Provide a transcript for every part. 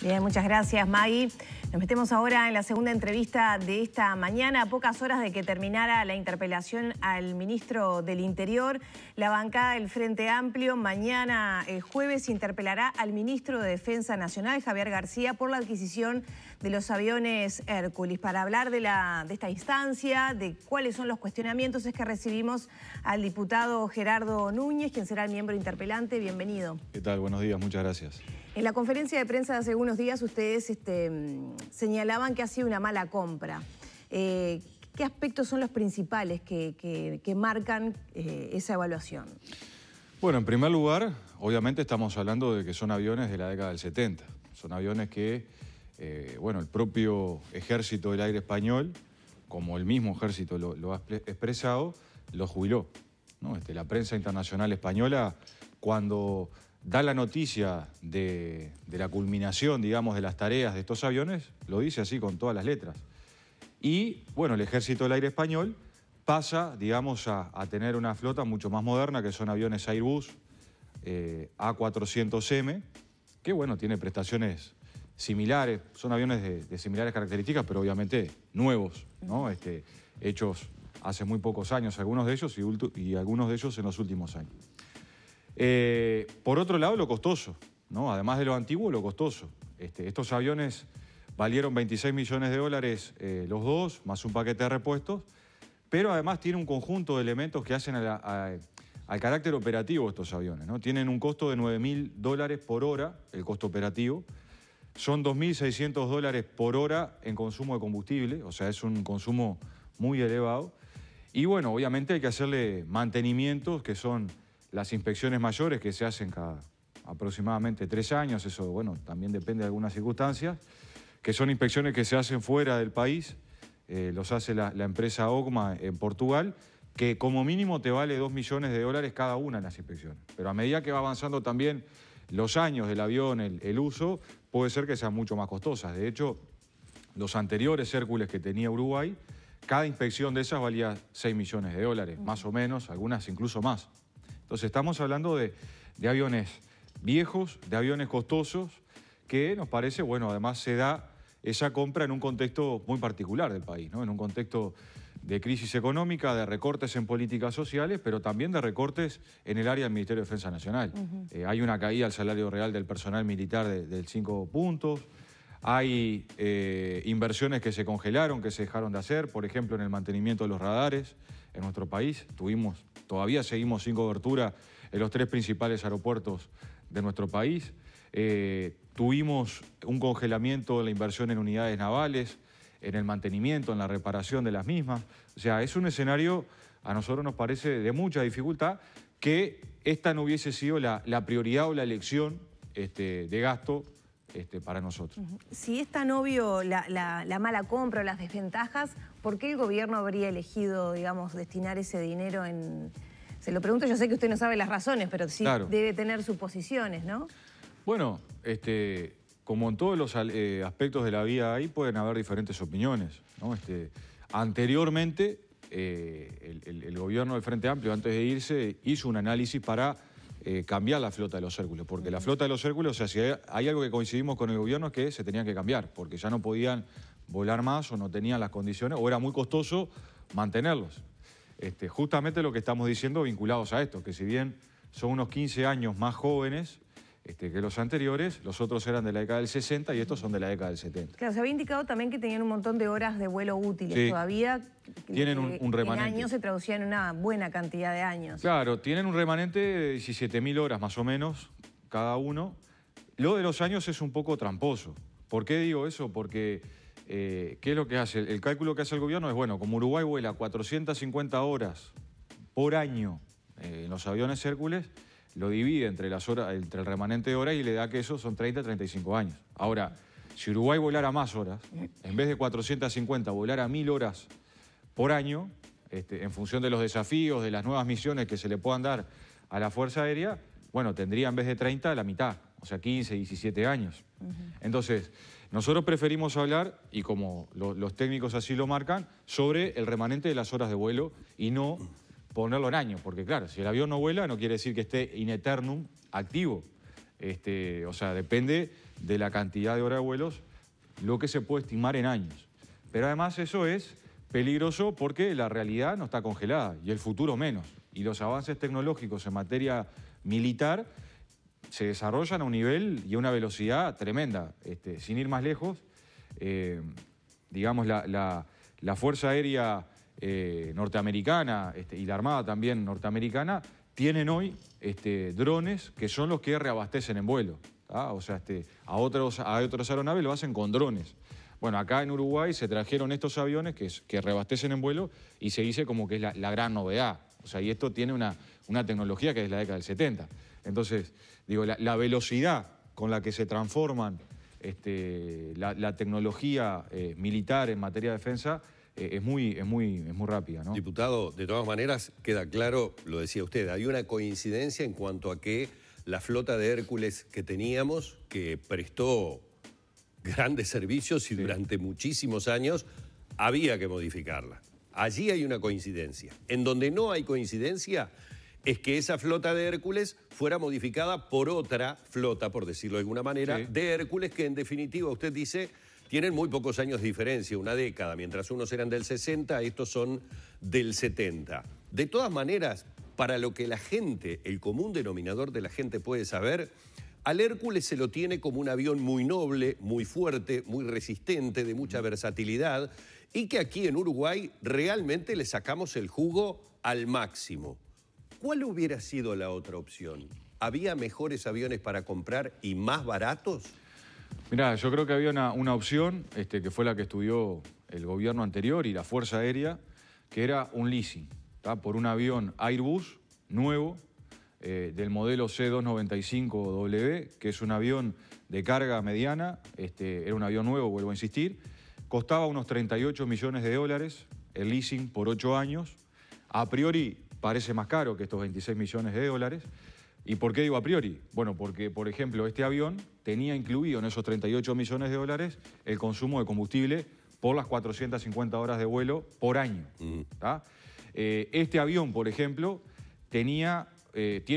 Bien, muchas gracias, Maggie. Nos metemos ahora en la segunda entrevista de esta mañana, a pocas horas de que terminara la interpelación al ministro del Interior. La bancada del Frente Amplio mañana, jueves, interpelará al ministro de Defensa Nacional, Javier García, por la adquisición de los aviones Hércules. Para hablar de esta instancia, de cuáles son los cuestionamientos, es que recibimos al diputado Gerardo Núñez, quien será el miembro interpelante. Bienvenido. ¿Qué tal? Buenos días, muchas gracias. En la conferencia de prensa de hace algunos días ustedes señalaban que ha sido una mala compra. ¿Qué aspectos son los principales que marcan esa evaluación? Bueno, en primer lugar, obviamente estamos hablando de que son aviones de la década del 70. Son aviones que, el propio Ejército del Aire Español, como el mismo Ejército lo ha expresado, lo jubiló, ¿no? La prensa internacional española, cuando da la noticia de la culminación, digamos, de las tareas de estos aviones, lo dice así con todas las letras. Y, bueno, el Ejército del Aire Español pasa, digamos, a tener una flota mucho más moderna, que son aviones Airbus A400M, que, bueno, tiene prestaciones similares, son aviones de similares características, pero obviamente nuevos, ¿no? Hechos hace muy pocos años, algunos de ellos y algunos de ellos en los últimos años. Por otro lado, lo costoso, ¿no? Además de lo antiguo, lo costoso. Estos aviones valieron 26 millones de dólares los dos, más un paquete de repuestos, pero además tiene un conjunto de elementos que hacen al carácter operativo de estos aviones, ¿no? Tienen un costo de $9.000 por hora, el costo operativo. Son $2.600 por hora en consumo de combustible, o sea, es un consumo muy elevado. Y bueno, obviamente hay que hacerle mantenimientos, que son las inspecciones mayores, que se hacen cada aproximadamente 3 años, eso, bueno, también depende de algunas circunstancias, que son inspecciones que se hacen fuera del país, los hace la empresa OCMA en Portugal, que como mínimo te vale $2 millones cada una en las inspecciones. Pero a medida que va avanzando también los años del avión, el uso, puede ser que sean mucho más costosas. De hecho, los anteriores Hércules que tenía Uruguay, cada inspección de esas valía $6 millones, más o menos, algunas incluso más. Entonces estamos hablando de aviones viejos, de aviones costosos, que nos parece, bueno, además se da esa compra en un contexto muy particular del país, ¿no? En un contexto de crisis económica, de recortes en políticas sociales, pero también de recortes en el área del Ministerio de Defensa Nacional. Hay una caída al salario real del personal militar del 5 puntos, hay inversiones que se congelaron, que se dejaron de hacer, por ejemplo, en el mantenimiento de los radares en nuestro país. Todavía seguimos sin cobertura en los 3 principales aeropuertos de nuestro país. Tuvimos un congelamiento de la inversión en unidades navales, en el mantenimiento, en la reparación de las mismas. O sea, es un escenario, a nosotros nos parece, de mucha dificultad, que esta no hubiese sido la prioridad o la elección de gasto para nosotros. Si es tan obvio la mala compra o las desventajas, ¿por qué el gobierno habría elegido, digamos, destinar ese dinero en...? Se lo pregunto, yo sé que usted no sabe las razones, pero sí claro, debe tener suposiciones, ¿no? Bueno, como en todos los aspectos de la vida ahí pueden haber diferentes opiniones, ¿no? Anteriormente, el gobierno del Frente Amplio, antes de irse, hizo un análisis para cambiar la flota de los Hércules, porque la flota de los Hércules, o sea, si hay algo que coincidimos con el gobierno es que se tenían que cambiar, porque ya no podían volar más o no tenían las condiciones, o era muy costoso mantenerlos. Justamente lo que estamos diciendo vinculados a esto, que si bien son unos 15 años más jóvenes que los anteriores, los otros eran de la década del 60 y estos son de la década del 70. Claro, se había indicado también que tenían un montón de horas de vuelo útiles. Sí. Todavía tienen un remanente. En años se traducía en una buena cantidad de años. Claro, tienen un remanente de 17.000 horas más o menos cada uno. Lo de los años es un poco tramposo. ¿Por qué digo eso? Porque, ¿qué es lo que hace? El cálculo que hace el gobierno es, bueno, como Uruguay vuela 450 horas por año en los aviones Hércules, lo divide entre el remanente de horas y le da que eso son 30, 35 años. Ahora, si Uruguay volara más horas, en vez de 450, volara 1.000 horas por año, en función de los desafíos, de las nuevas misiones que se le puedan dar a la Fuerza Aérea, bueno, tendría en vez de 30 la mitad, o sea, 15, 17 años. Entonces, nosotros preferimos hablar, y como los técnicos así lo marcan, sobre el remanente de las horas de vuelo y no ponerlo en años, porque claro, si el avión no vuela no quiere decir que esté in eternum activo. O sea, depende de la cantidad de horas de vuelos, lo que se puede estimar en años. Pero además eso es peligroso porque la realidad no está congelada y el futuro menos. Y los avances tecnológicos en materia militar se desarrollan a un nivel y a una velocidad tremenda. Sin ir más lejos, digamos, la Fuerza Aérea norteamericana y la Armada también norteamericana tienen hoy drones que son los que reabastecen en vuelo. O sea, a otras aeronaves lo hacen con drones. Bueno, acá en Uruguay se trajeron estos aviones que reabastecen en vuelo y se dice como que es la gran novedad. O sea, y esto tiene una tecnología que es de la década del 70. Entonces, digo, la velocidad con la que se transforman la tecnología militar en materia de defensa es muy rápida, ¿no? Diputado, de todas maneras, queda claro, lo decía usted, hay una coincidencia en cuanto a que la flota de Hércules que teníamos, que prestó grandes servicios y durante muchísimos años, había que modificarla. Allí hay una coincidencia. En donde no hay coincidencia es que esa flota de Hércules fuera modificada por otra flota, por decirlo de alguna manera, de Hércules que en definitiva, usted dice, tienen muy pocos años de diferencia, una década. Mientras unos eran del 60, estos son del 70. De todas maneras, para lo que la gente, el común denominador de la gente puede saber, al Hércules se lo tiene como un avión muy noble, muy fuerte, muy resistente, de mucha versatilidad, y que aquí en Uruguay realmente le sacamos el jugo al máximo. ¿Cuál hubiera sido la otra opción? ¿Había mejores aviones para comprar y más baratos? Mirá, yo creo que había una opción, que fue la que estudió el gobierno anterior y la Fuerza Aérea, que era un leasing, por un avión Airbus nuevo, del modelo C295W, que es un avión de carga mediana, era un avión nuevo, vuelvo a insistir, costaba unos 38 millones de dólares, el leasing por 8 años, a priori parece más caro que estos 26 millones de dólares. ¿Y por qué digo a priori? Bueno, porque, por ejemplo, este avión tenía incluido en esos 38 millones de dólares el consumo de combustible por las 450 horas de vuelo por año. Este avión, por ejemplo, tiene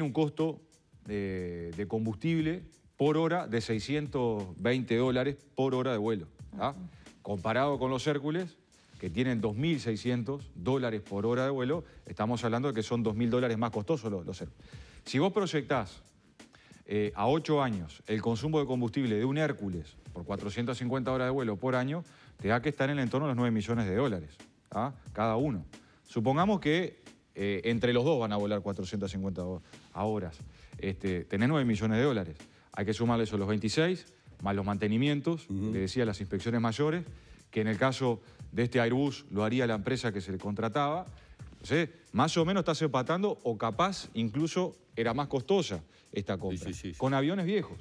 un costo de combustible por hora de 620 dólares por hora de vuelo. Comparado con los Hércules, que tienen 2.600 dólares por hora de vuelo, estamos hablando de que son 2.000 dólares más costosos los Hércules. Si vos proyectás a 8 años el consumo de combustible de un Hércules por 450 horas de vuelo por año, te da que estar en el entorno de los 9 millones de dólares, cada uno. Supongamos que entre los dos van a volar 450 horas. Tenés 9 millones de dólares. Hay que sumarle eso los 26, más los mantenimientos, le decía, las inspecciones mayores, que en el caso de este Airbus lo haría la empresa que se le contrataba. Entonces, más o menos estás empatando, o capaz incluso era más costosa esta compra, con aviones viejos.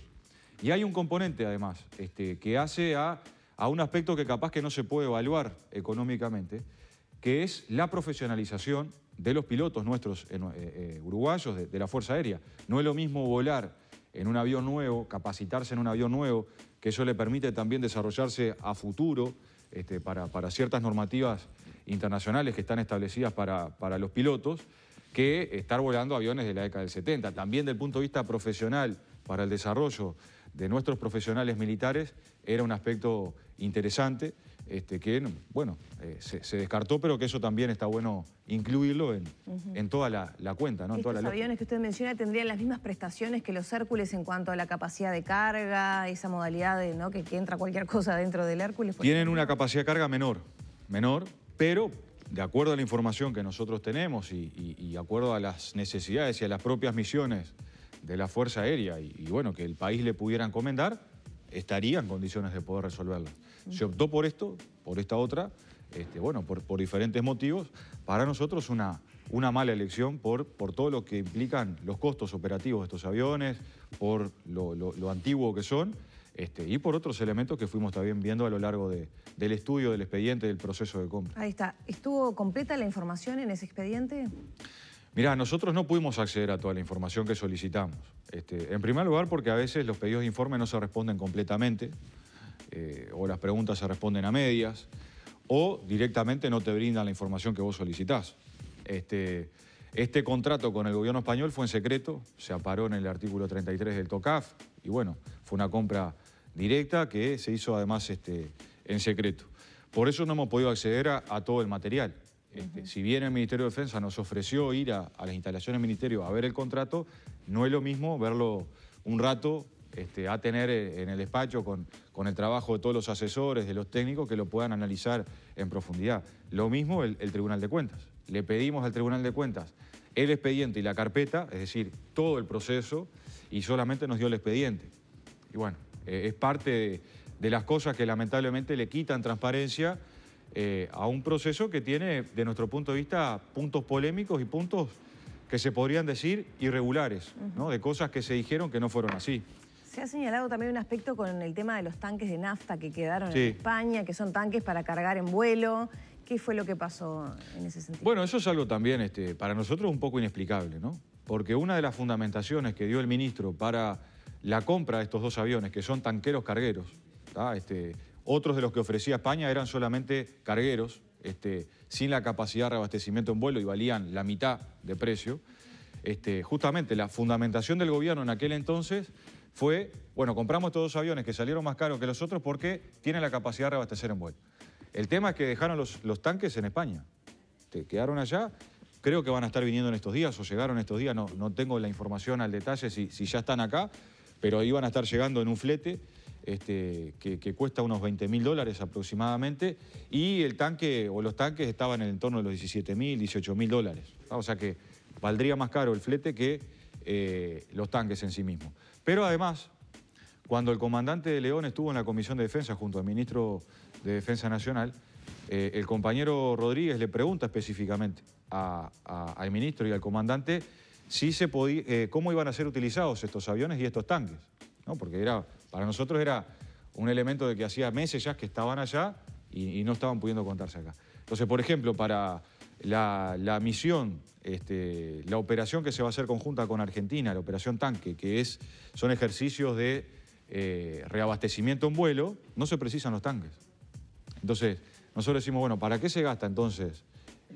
Y hay un componente, además, que hace a un aspecto que capaz que no se puede evaluar económicamente, que es la profesionalización de los pilotos nuestros uruguayos de la Fuerza Aérea. No es lo mismo volar en un avión nuevo, capacitarse en un avión nuevo, que eso le permite también desarrollarse a futuro para ciertas normativas internacionales que están establecidas para los pilotos, que estar volando aviones de la década del 70. También desde el punto de vista profesional, para el desarrollo de nuestros profesionales militares, era un aspecto interesante, que, bueno, se descartó, pero que eso también está bueno incluirlo en toda la cuenta, ¿no? En toda la lógica. ¿Estos aviones que usted menciona tendrían las mismas prestaciones que los Hércules en cuanto a la capacidad de carga, esa modalidad de, ¿no?, que entra cualquier cosa dentro del Hércules? Tienen una capacidad de carga menor, pero de acuerdo a la información que nosotros tenemos y de acuerdo a las necesidades y a las propias misiones de la Fuerza Aérea y bueno, que el país le pudiera encomendar, estaría en condiciones de poder resolverla. Se optó por esta otra, bueno, por diferentes motivos. Para nosotros una mala elección por todo lo que implican los costos operativos de estos aviones, por lo antiguo que son, y por otros elementos que fuimos también viendo a lo largo del estudio, del expediente, del proceso de compra. Ahí está. ¿Estuvo completa la información en ese expediente? Mirá, nosotros no pudimos acceder a toda la información que solicitamos. En primer lugar, porque a veces los pedidos de informe no se responden completamente, o las preguntas se responden a medias, o directamente no te brindan la información que vos solicitás. Este contrato con el gobierno español fue en secreto, se amparó en el artículo 33 del TOCAF y bueno, fue una compra directa que se hizo además en secreto. Por eso no hemos podido acceder a todo el material. Si bien el Ministerio de Defensa nos ofreció ir a las instalaciones del Ministerio a ver el contrato, no es lo mismo verlo un rato, a tener en el despacho con el trabajo de todos los asesores, de los técnicos que lo puedan analizar en profundidad. Lo mismo el Tribunal de Cuentas. Le pedimos al Tribunal de Cuentas el expediente y la carpeta, es decir, todo el proceso, y solamente nos dio el expediente. Y bueno, es parte de las cosas que lamentablemente le quitan transparencia a un proceso que tiene, de nuestro punto de vista, puntos polémicos y puntos que se podrían decir irregulares, ¿no? De cosas que se dijeron que no fueron así. Se ha señalado también un aspecto con el tema de los tanques de nafta que quedaron Sí. en España, que son tanques para cargar en vuelo. ¿Qué fue lo que pasó en ese sentido? Bueno, eso es algo también para nosotros un poco inexplicable, ¿no? Porque una de las fundamentaciones que dio el ministro para la compra de estos dos aviones, que son tanqueros cargueros, ¿tá? Otros de los que ofrecía España eran solamente cargueros, sin la capacidad de reabastecimiento en vuelo y valían la mitad de precio. Justamente la fundamentación del gobierno en aquel entonces fue, bueno, compramos estos dos aviones que salieron más caros que los otros porque tienen la capacidad de reabastecer en vuelo. El tema es que dejaron los tanques en España, quedaron allá, creo que van a estar viniendo en estos días o llegaron estos días, no tengo la información al detalle si ya están acá, pero iban a estar llegando en un flete que cuesta unos $20.000 aproximadamente, y el tanque o los tanques estaban en el entorno de los $17.000, $18.000. O sea que valdría más caro el flete que los tanques en sí mismos. Pero además, cuando el comandante de León estuvo en la Comisión de Defensa junto al ministro de Defensa Nacional, el compañero Rodríguez le pregunta específicamente al ministro y al comandante si se podía, cómo iban a ser utilizados estos aviones y estos tanques, ¿no? Porque para nosotros era un elemento de que hacía meses ya que estaban allá y no estaban pudiendo contarse acá. Entonces, por ejemplo, para la misión, la operación que se va a hacer conjunta con Argentina, la operación Tanque, que son ejercicios de reabastecimiento en vuelo, no se precisan los tanques. Entonces, nosotros decimos, bueno, ¿para qué se gasta entonces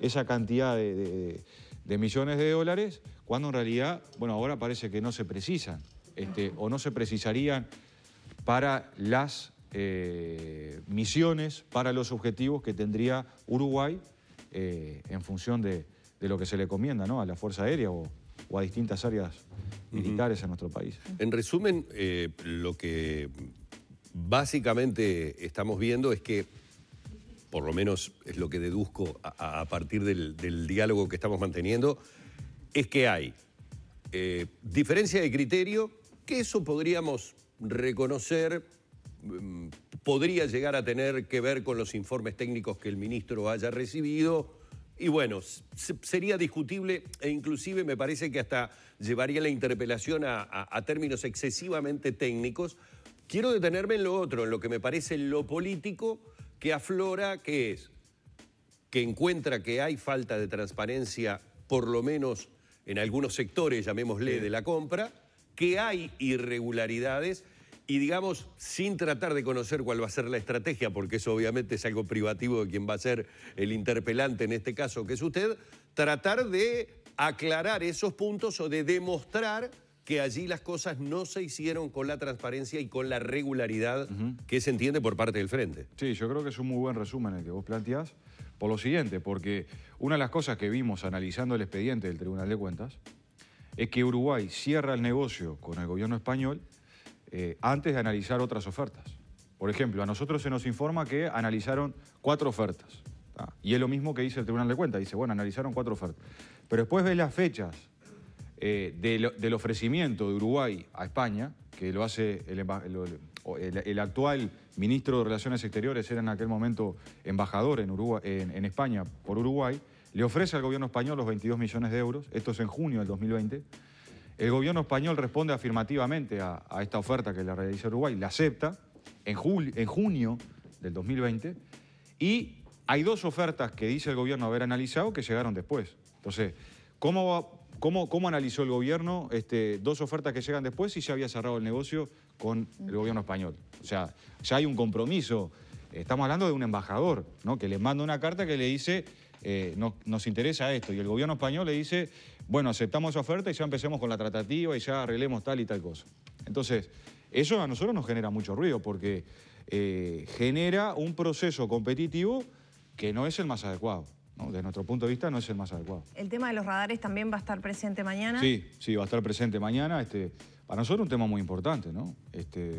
esa cantidad de millones de dólares cuando en realidad, bueno, ahora parece que no se precisan o no se precisarían para las misiones, para los objetivos que tendría Uruguay en función de lo que se le encomienda, ¿no? A la Fuerza Aérea o a distintas áreas militares en nuestro país. En resumen, lo que básicamente estamos viendo es que, por lo menos es lo que deduzco a partir del diálogo que estamos manteniendo, es que hay diferencia de criterio, que eso podríamos reconocer, podría llegar a tener que ver con los informes técnicos que el ministro haya recibido, y bueno, sería discutible e inclusive me parece que hasta llevaría la interpelación a términos excesivamente técnicos. Quiero detenerme en lo otro, en lo que me parece lo político que aflora, que es que encuentra que hay falta de transparencia, por lo menos en algunos sectores, llamémosle, de la compra, que hay irregularidades y, digamos, sin tratar de conocer cuál va a ser la estrategia, porque eso obviamente es algo privativo de quien va a ser el interpelante en este caso, que es usted, tratar de aclarar esos puntos o de demostrar que allí las cosas no se hicieron con la transparencia y con la regularidad que se entiende por parte del Frente. Sí, yo creo que es un muy buen resumen el que vos planteás, por lo siguiente, porque una de las cosas que vimos analizando el expediente del Tribunal de Cuentas es que Uruguay cierra el negocio con el gobierno español antes de analizar otras ofertas. Por ejemplo, a nosotros se nos informa que analizaron 4 ofertas, ¿tá? Y es lo mismo que dice el Tribunal de Cuentas, dice, bueno, analizaron 4 ofertas. Pero después ves las fechas del ofrecimiento de Uruguay a España, que lo hace el actual ministro de Relaciones Exteriores, era en aquel momento embajador en España por Uruguay, le ofrece al gobierno español los 22 millones de euros, esto es en junio del 2020. El gobierno español responde afirmativamente a esta oferta que le realiza Uruguay, la acepta en junio del 2020, y hay 2 ofertas que dice el gobierno haber analizado que llegaron después. Entonces, ¿cómo analizó el gobierno 2 ofertas que llegan después si ya había cerrado el negocio con el gobierno español? O sea, ya hay un compromiso. Estamos hablando de un embajador, ¿no? Que le manda una carta que le dice nos interesa esto. Y el gobierno español le dice, bueno, aceptamos esa oferta y ya empecemos con la tratativa y ya arreglemos tal y tal cosa. Entonces, eso a nosotros nos genera mucho ruido porque genera un proceso competitivo que no es el más adecuado, ¿no? Desde nuestro punto de vista no es el más adecuado. ¿El tema de los radares también va a estar presente mañana? Sí, va a estar presente mañana. Para nosotros un tema muy importante, ¿no?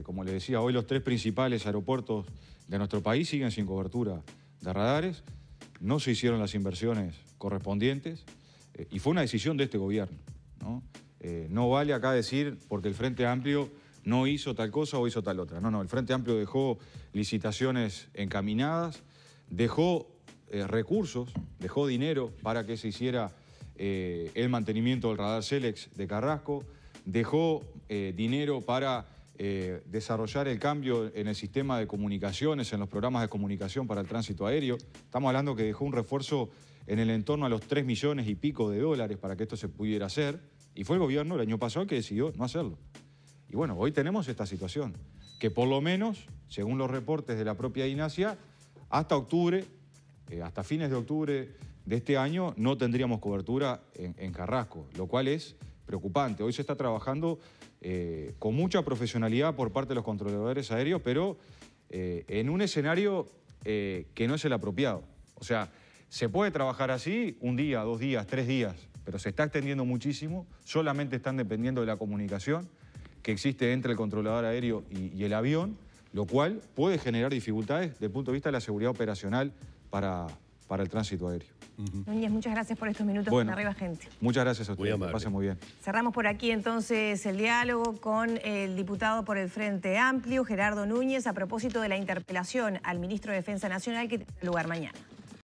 Como le decía, hoy los 3 principales aeropuertos de nuestro país siguen sin cobertura de radares. No se hicieron las inversiones correspondientes y fue una decisión de este gobierno, ¿no? No vale acá decir porque el Frente Amplio no hizo tal cosa o hizo tal otra. No, el Frente Amplio dejó licitaciones encaminadas, dejó recursos, dejó dinero para que se hiciera el mantenimiento del radar Selex de Carrasco, dejó dinero para desarrollar el cambio en el sistema de comunicaciones, en los programas de comunicación para el tránsito aéreo. Estamos hablando que dejó un refuerzo en el entorno a los 3 millones y pico de dólares para que esto se pudiera hacer. Y fue el gobierno el año pasado que decidió no hacerlo. Y bueno, hoy tenemos esta situación, que por lo menos, según los reportes de la propia DINASIA, hasta octubre, hasta fines de octubre de este año, no tendríamos cobertura en Carrasco, lo cual es preocupante. Hoy se está trabajando con mucha profesionalidad por parte de los controladores aéreos, pero en un escenario que no es el apropiado. O sea, se puede trabajar así 1 día, 2 días, 3 días, pero se está extendiendo muchísimo, solamente están dependiendo de la comunicación que existe entre el controlador aéreo y el avión, lo cual puede generar dificultades desde el punto de vista de la seguridad operacional para el tránsito aéreo. Núñez, muchas gracias por estos minutos con Arriba Gente. Muchas gracias a ustedes, que pasen muy bien. Cerramos por aquí entonces el diálogo con el diputado por el Frente Amplio, Gerardo Núñez, a propósito de la interpelación al ministro de Defensa Nacional que tendrá lugar mañana.